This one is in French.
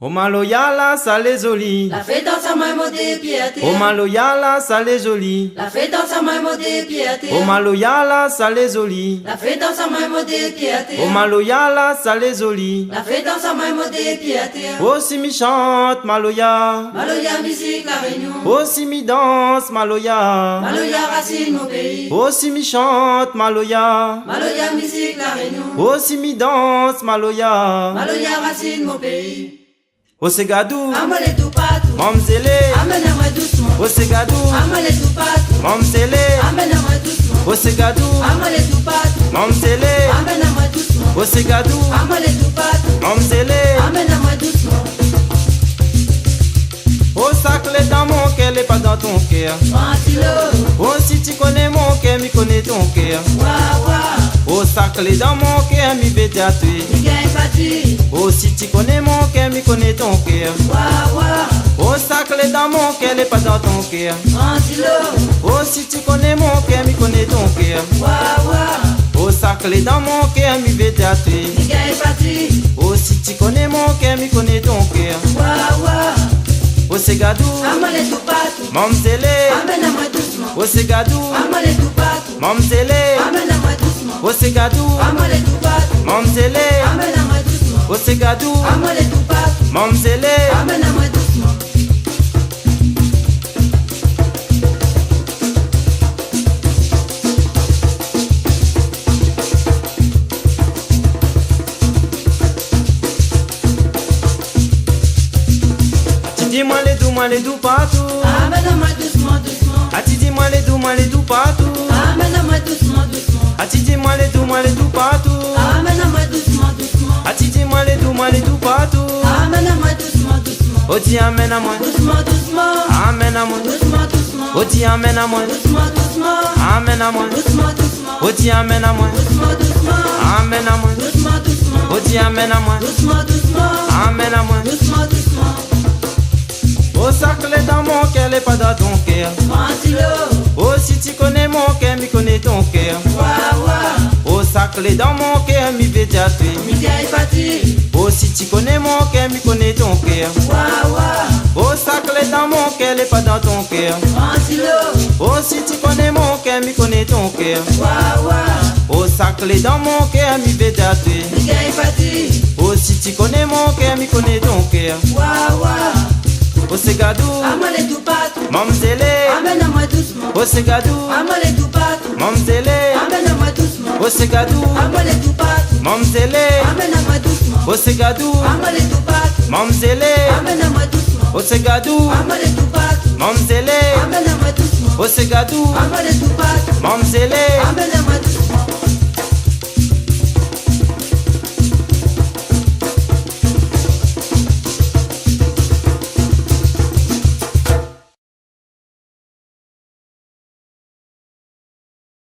Omaloyala, ça les joli. La fête dans sa main modé piété. Omaloyala, ça les joli. La fête dans sa main modé piété. Omaloyala, ça les joli. La fête dans sa main modé piété. Omaloyala, ça les joli. La fête dans sa main modé piété. Aussi mi chante Maloya. Maloya musique la réunion. Aussi mi danse Maloya. Maloya racine mon pays. Aussi mi chante Maloya. Maloya musique la réunion. Aussi mi danse Maloya. Maloya racine mon pays. Osegadou, Amale tout partout. Mamzele, Amène-moi doucement. Osegadou, Amale tout partout. Mamzele, Amène-moi doucement. Osegadou, Amale tout partout. Mamzele, Amène-moi doucement. Osegadou, Amale tout partout. Mamzele. Amène-moi doucement. Oh saclé dans mon cœur, n'est pas dans ton cœur. Ventilo. Oh si tu connais mon cœur, mi connais ton cœur. Wawa. Oh saclé dans mon cœur, mi vais t'attuer. Tu gagnes parti. Oh si tu connais mon cœur, mi connais ton cœur. Wawa. Oh saclé dans mon cœur, n'est pas dans ton cœur. Ventilo. Oh si tu connais mon cœur, mi connais ton cœur. Wawa. Oh saclé dans mon cœur, mi vais t'attuer. Tu gagnes parti. Oh si tu connais mon cœur, mi connais ton cœur. Wawa. Oh Segadou, Amale tout partout. Mamzele, Amène-moi doucement. oh Segadou, Amale tout partout. Mamzele, Amène-moi doucement. oh Segadou, Amale tout partout. Mamzele, Amène-moi doucement. oh Segadou, Amale tout partout. Mamzele. Amène-moi doucement. Dis-moi les doux partout. Amène-moi doucement, doucement. Ati dis-moi les doux partout. Amène-moi doucement, doucement. Ati dis-moi les doux partout. Amène-moi doucement, doucement. Ati dis-moi les doux partout. Amène-moi doucement, doucement. Oh dis amène à moi, Doucement, doucement. amène à moi. Doucement, doucement. Oh dis amène à moi, Doucement, doucement. amène à moi. Doucement, doucement. Oh dis amène à moi, Doucement, doucement. amène à moi. Doucement, doucement. Oh dis amène à moi, Doucement, doucement. amène à moi. Doucement, doucement. Oh saclé dans mon cœur, n'est pas dans ton cœur. Ventilo. Oh si tu connais mon cœur, mi connais ton cœur. Wawa. Oh saclé dans mon cœur, mi vais t'attuer. Tu gagnes parti. Oh si tu connais mon cœur, mi connais ton cœur. Wawa. Oh saclé dans mon cœur, n'est pas dans ton cœur. Ventilo. Oh si tu connais mon cœur, mi connais ton cœur. Wawa. Oh saclé dans mon cœur, mi vais t'attuer. Tu gagnes parti. Oh si tu connais mon cœur, mi connais ton cœur. Wawa. Oh Segadou, Amale tout partout. Mamzele, Amène-moi doucement. oh Segadou, Amale tout partout. Mamzele, Amène-moi doucement. oh Segadou, Amale tout partout. Mamzele, Amène-moi doucement. oh Segadou, Amale tout partout. Mamzele, Amène-moi doucement. oh Segadou, Amale tout partout. Mamzele, Amène-moi doucement. oh Segadou, Amale tout partout. Mamzele. Amène-moi doucement.